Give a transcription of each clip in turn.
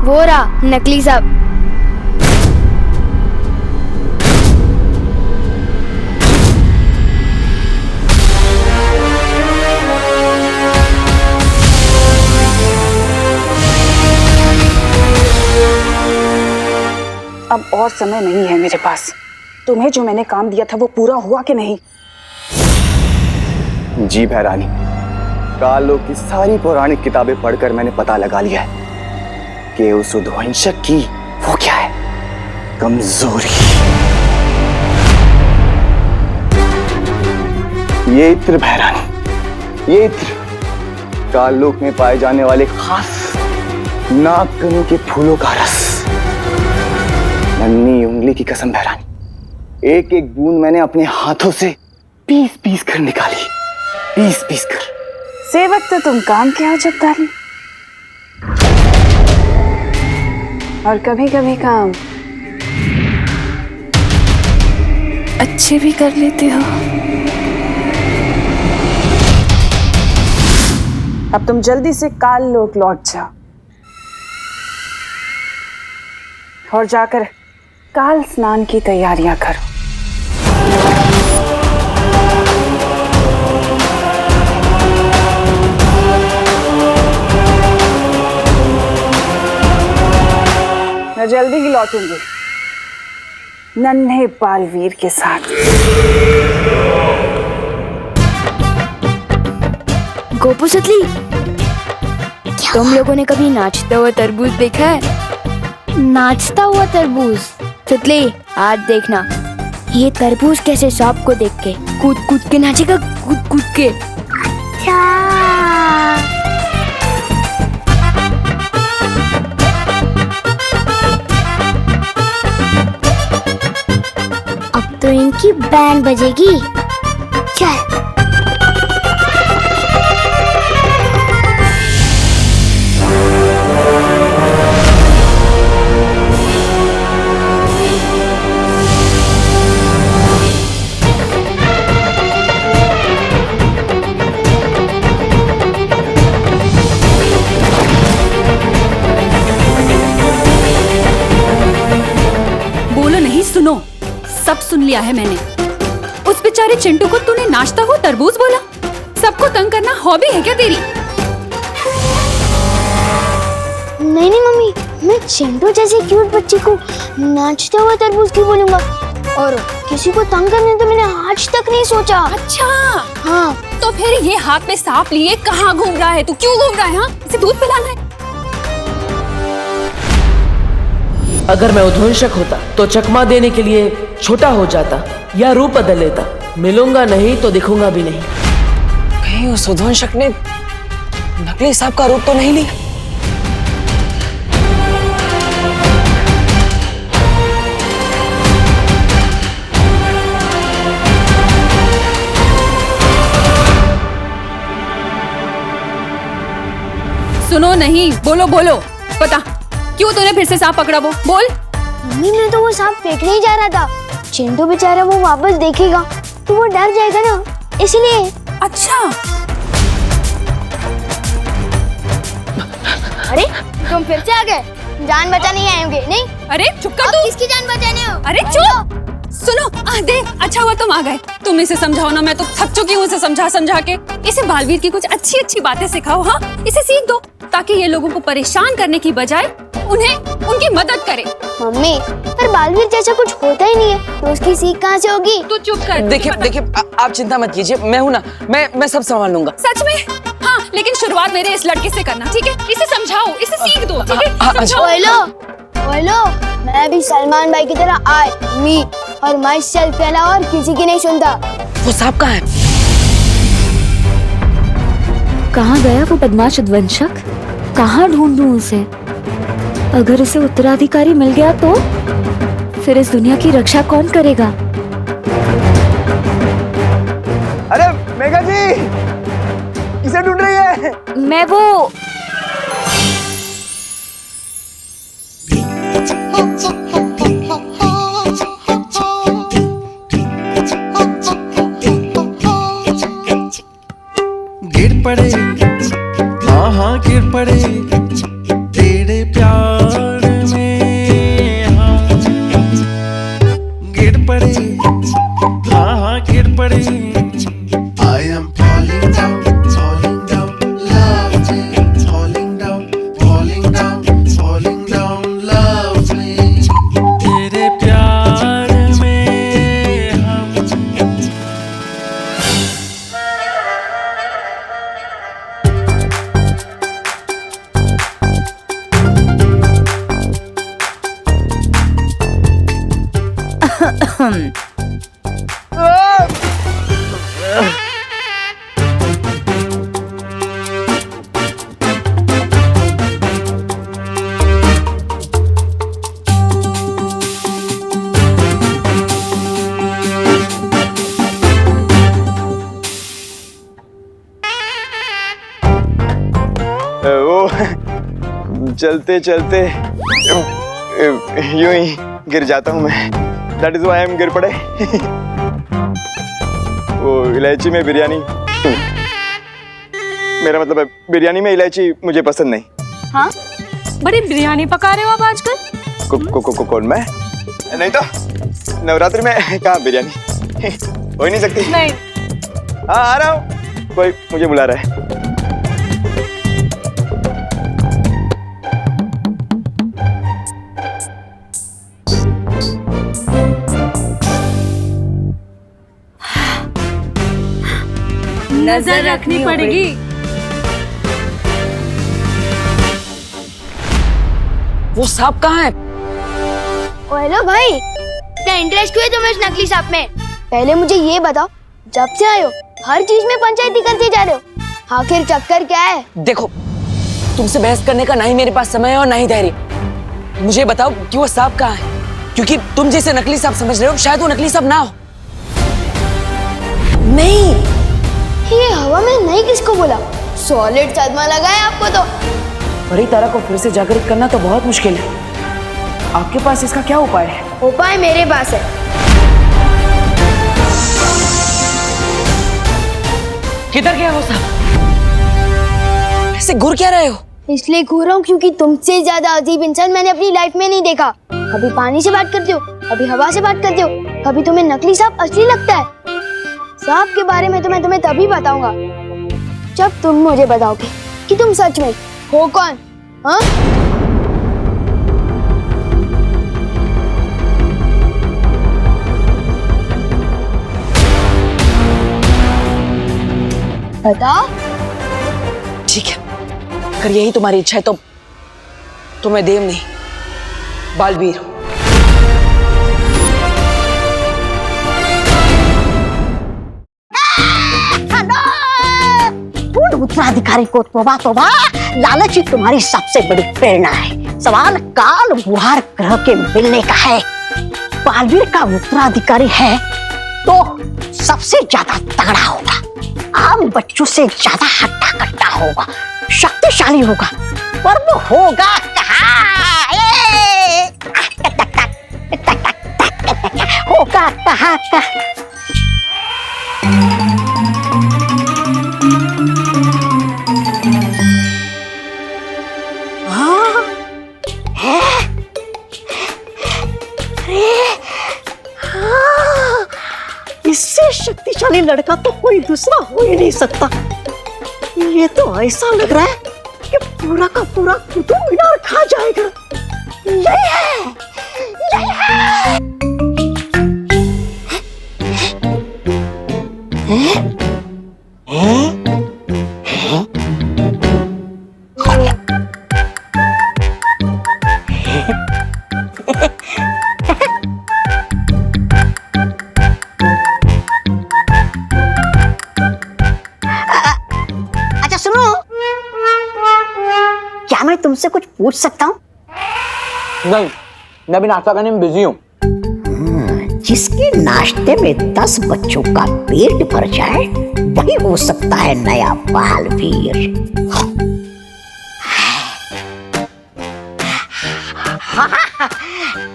वो रहा नकली सब। अब और समय नहीं है मेरे पास। तुम्हें जो मैंने काम दिया था वो पूरा हुआ कि नहीं? जी भैरानी, कालों की सारी पौराणिक किताबें पढ़कर मैंने पता लगा लिया है कि उस उद्वंशक की वो क्या है, कमजोरी। ये इत्र भैरानी, ये इत्र काललोक में पाए जाने वाले खास नागकनी के फूलों का रस। नन्ही उंगली की कसम भैरानी, एक एक बूंद मैंने अपने हाथों से पीस पीस कर निकाली, पीस पीस कर। सेवक तो तुम काम के हो जगदारी, और कभी कभी काम अच्छे भी कर लेते हो। अब तुम जल्दी से काल लोक लौट जाओ और जाकर काल स्नान की तैयारियां करो। मैं जल्दी ही लौटूंगी नन्हे बालवीर के साथ। गोपू सुतली, तुम लोगों ने कभी नाचता हुआ तरबूज देखा है? नाचता हुआ तरबूज? सुतली, आज देखना ये तरबूज कैसे सांप को देख के कूद कूद के नाचेगा, कूद कूद के। अच्छा। अब तो इनकी बैंड बजेगी। चल। सुनो, सब सुन लिया है मैंने। उस बेचारे चिंटू को तूने नाचता हुआ तरबूज बोला? सबको तंग करना हॉबी है क्या तेरी? नहीं नहीं मम्मी, मैं चिंटू जैसे क्यूट बच्चे को नाचता हुआ तरबूज क्यों बोलूंगा? और किसी को तंग करने तो मैंने आज तक नहीं सोचा। अच्छा हाँ, तो फिर ये हाथ में सांप लिए कहाँ घूम रहा है? तू क्यों घूम रहा है? हाँ, इसे दूध पिलाना है। अगर मैं उद्वंशक होता तो चकमा देने के लिए छोटा हो जाता या रूप बदल लेता। मिलूंगा नहीं तो दिखूंगा भी नहीं। कहीं उस उद्वंशक ने नकली सांप का रूप तो नहीं लिया? सुनो, नहीं, बोलो बोलो, पता क्यों तूने फिर से सांप पकड़ा? वो बोल। मम्मी, मैं तो वो सांप फेंकने ही जा रहा था। चिंटू बेचारा वो वापस देखेगा तो वो डर जाएगा ना, इसलिए। अच्छा। अरे तुम फिर से आ गए? जान बचाने ही आए होंगे, नहीं? अरे चुप कर तू। किसकी जान बचाने हो? अरे चुप। सुनो, देख, अच्छा हुआ तुम आ गए। तुम इसे समझाओ ना, मैं तो थक चुकी हूँ इसे समझा समझा के। इसे बालवीर की कुछ अच्छी अच्छी बातें सिखाओ। हाँ, इसे सीख दो ताकि ये लोगों को परेशान करने की बजाय उन्हें उनकी मदद करे। मम्मी, पर बालवीर जैसा कुछ होता ही नहीं है तो उसकी सीख कहाँ से होगी? तू चुप कर। देखिए, आप चिंता मत कीजिए, मैं हूँ ना, मैं सब संभाल लूंगा। सच में? हाँ, लेकिन शुरुआत मेरे इस लड़के से करना, ठीक है? इसे समझाओ, इसे सीख दो, ठीक है? समझाओ। बोलो, मैं भी सलमान भाई की तरह मी और माई सेल्फ के अलावा और किसी की नहीं सुनता। वो सांप कहाँ है? कहाँ गया वो बदमाश उद्वंशक? कहाँ ढूंढूं उसे? अगर उसे उत्तराधिकारी मिल गया तो फिर इस दुनिया की रक्षा कौन करेगा? अरे मेघा जी, किसे ढूंढ रही है? मैं वो गिर पड़े, हाँ गिर पड़े तेरे प्यार वो चलते चलते यूं ही गिर जाता हूँ मैं। That is why I am गिर पड़े। वो इलायची में बिरयानी, मेरा मतलब है बिरयानी में इलायची मुझे पसंद नहीं। हाँ, बड़ी बिरयानी पका रहे हो आप आजकल। कौन मैं? नहीं तो नवरात्रि में कहाँ बिरयानी हो ही नहीं सकती। नहीं। हाँ आ रहा हूँ, कोई मुझे बुला रहा है। नजर रखनी पड़ेगी। वो सांप कहाँ है? हेलो भाई, इतना इंटरेस्ट क्यों है तुम्हें इस नकली सांप में? पहले मुझे ये बताओ, जब से आए हो हर चीज में पंचायती करते जा रहे हो, आखिर चक्कर क्या है? देखो, तुमसे बहस करने का ना ही मेरे पास समय है और ना ही धैर्य। मुझे बताओ कि वो सांप कहाँ है, क्योंकि तुम जैसे नकली सांप समझ रहे हो, शायद वो नकली सांप ना हो। नहीं, ये हवा में नहीं किसको बोला? सॉलिड सदमा लगा है आपको तो। परी तारा को फिर से जागृत करना तो बहुत मुश्किल है। आपके पास इसका क्या उपाय है? उपाय मेरे पास है। किधर गया वो सांप? ऐसे घूर क्या रहे हो? इसलिए घूर रहा हूँ क्योंकि तुमसे ज्यादा अजीब इंसान मैंने अपनी लाइफ में नहीं देखा। कभी पानी से बात करते हो, कभी हवा से बात करते हो, कभी तुम्हें नकली सांप असली लगता है। सांप के बारे में तो मैं तुम्हें तभी बताऊंगा जब तुम मुझे बताओगे कि तुम सच में हो कौन। हाँ? बताओ। ठीक है, अगर यही तुम्हारी इच्छा है तो मैं देव नहीं, बालवीर हूं। उत्तराधिकारी को तोबा तोबा, लालच ही तुम्हारी सबसे बड़ी प्रेरणा है। सवाल काल बुहार ग्रह के मिलने का है। बालवीर का उत्तराधिकारी है तो सबसे ज्यादा तगड़ा होगा, आम बच्चों से ज्यादा हट्टा कट्टा होगा, शक्तिशाली होगा, पर वो होगा कहाँ? होगा कहाँ का? इससे शक्तिशाली लड़का तो कोई दूसरा हो ही नहीं सकता। ये तो ऐसा लग रहा है कि पूरा का पूरा कुतुब मीनार खा जाएगा। यही है, यही है। मैं तुमसे कुछ पूछ सकता हूँ? नहीं, मैं भी नाश्ता करने में बिजी हूँ। जिसके नाश्ते में 10 बच्चों का पेट भर जाए वही हो सकता है नया बालवीर।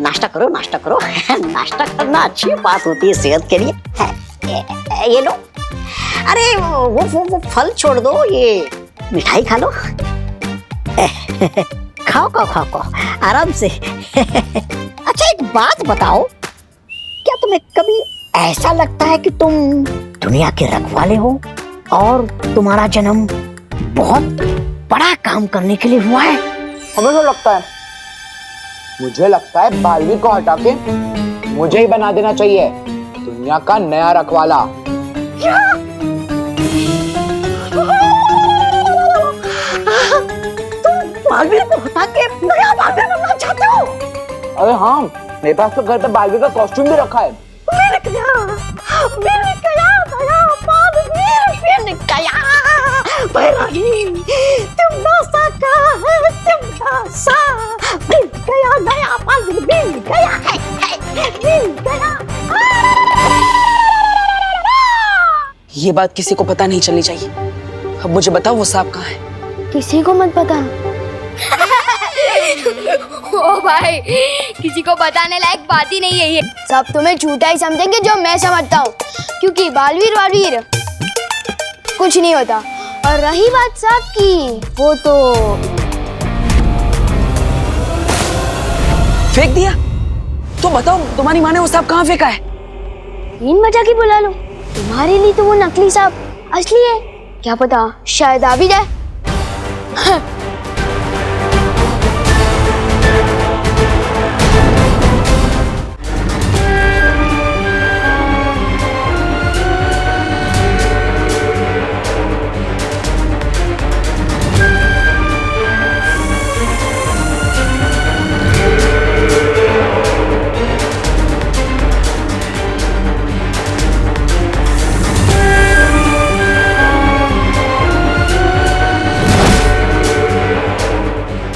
नाश्ता करो, नाश्ता करो। नाश्ता करना अच्छी बात होती है सेहत के लिए। ये लो। अरे वो फल छोड़ दो, ये मिठाई खा लो। खाओ खाओ खाओ खाओ आराम से। अच्छा एक बात बताओ, क्या तुम्हें कभी ऐसा लगता है कि तुम दुनिया के रखवाले हो और तुम्हारा जन्म बहुत बड़ा काम करने के लिए हुआ है? हमें तो लगता है, मुझे लगता है बालवीर को हटा के मुझे ही बना देना चाहिए दुनिया का नया रखवाला। क्या? बालवीर को हटा के नया बालवीर बनना चाहते हो? अरे हाँ, मेरे पास तो घर पे बालवीर का कॉस्ट्यूम भी रखा है। मिल गया गया बालवीर मिल गया बैरागी तुम नासा का है तुम नासा मिल गया नया बालवीर मिल गया है मिल गया। ये बात किसी को पता नहीं चलनी चाहिए। अब मुझे बताओ वो सांप कहाँ है? किसी को मत पता। ओ भाई, किसी को बताने लायक बात ही नहीं है ये। सब तुम्हें झूठा ही समझेंगे जो मैं समझता हूँ, क्योंकि बालवीर वालवीर कुछ नहीं होता। और रही बात सांप की, वो तो फेंक दिया। तो बताओ तुम्हारी माँ ने वो सांप कहाँ फेंका है? इन मजा की बुला लो। तुम्हारे लिए तो वो नकली सांप असली है, क्या पता शायद आ भी जाए।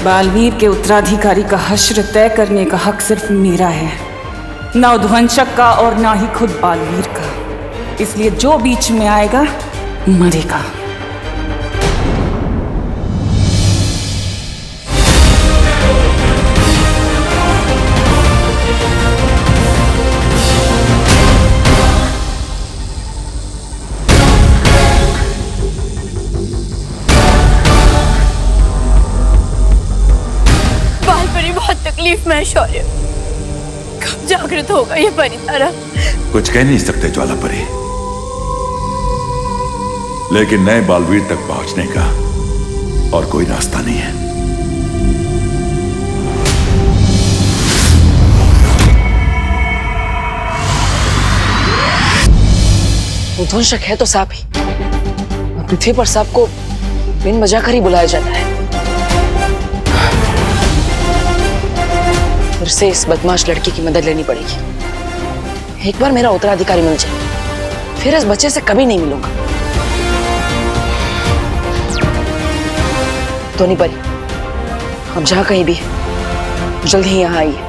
बालवीर के उत्तराधिकारी का हश्र तय करने का हक सिर्फ मेरा है, ना उद्वंशक का और ना ही खुद बालवीर का। इसलिए जो बीच में आएगा मरेगा। तकलीफ में शौर्य, कब जागृत होगा ये परितारा? कुछ कह नहीं सकते ज्वालापरी, लेकिन नए बालवीर तक पहुंचने का और कोई रास्ता नहीं है। उद्वंशक है तो सांप ही। पृथ्वी पर सांप को बिन बजाकर ही बुलाया जाता है। फिर से इस बदमाश लड़की की मदद लेनी पड़ेगी। एक बार मेरा उत्तराधिकारी मिल जाए, फिर इस बच्चे से कभी नहीं मिलूंगा। तो नहीं परी, अब जहां कहीं भी जल्दी ही यहां आइए।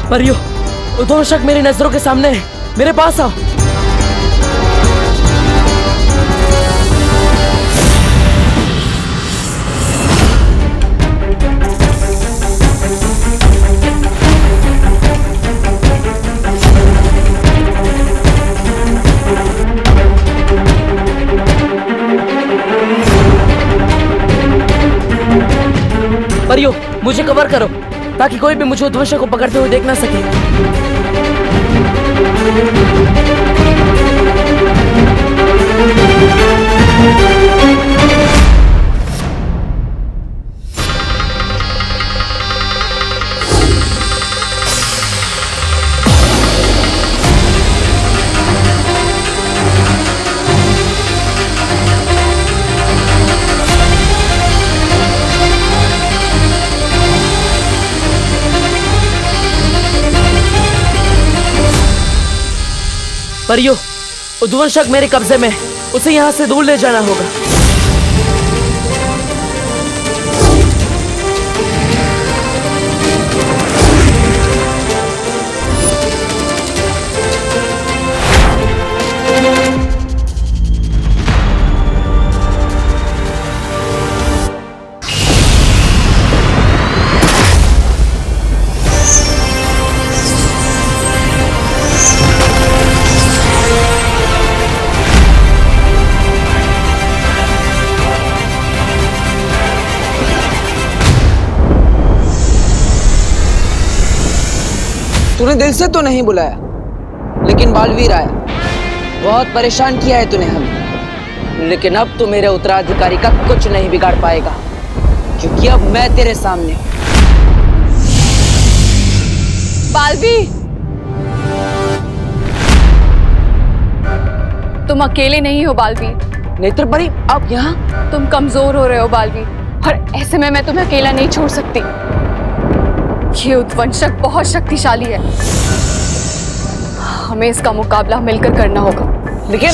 परियो, उद्वंशक मेरी नजरों के सामने है, मेरे पास आओ। परियो, मुझे कवर करो ताकि कोई भी मुझे उद्वंशक को पकड़ते हुए देख ना सके। परियो, उद्वंशक मेरे कब्जे में है, उसे यहाँ से दूर ले जाना होगा। तूने दिल से तो नहीं बुलाया, लेकिन बालवीर आया। बहुत परेशान किया है तूने हमें, लेकिन अब तू मेरे उत्तराधिकारी का कुछ नहीं बिगाड़ पाएगा, क्योंकि अब मैं तेरे सामने हूं। बालवीर, तुम अकेले नहीं हो बालवीर। नेत्र परी, अब यहाँ तुम कमजोर हो रहे हो बालवीर, और ऐसे में मैं तुम्हें अकेला नहीं छोड़ सकती। ये उद्वंशक बहुत शक्तिशाली है, हमें इसका मुकाबला मिलकर करना होगा। लेकिन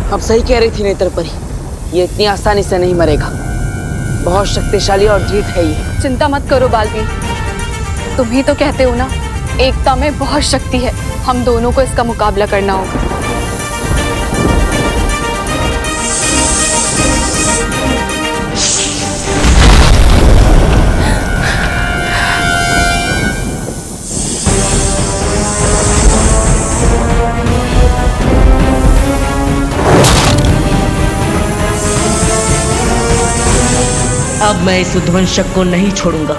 अब सही कह रही थी नेत्र परी, ये इतनी आसानी से नहीं मरेगा, बहुत शक्तिशाली और दृढ़ है ये। चिंता मत करो बालवीर, तुम ही तो कहते हो ना, एकता में बहुत शक्ति है, हम दोनों को इसका मुकाबला करना होगा। अब मैं इस उद्वंशक को नहीं छोड़ूंगा।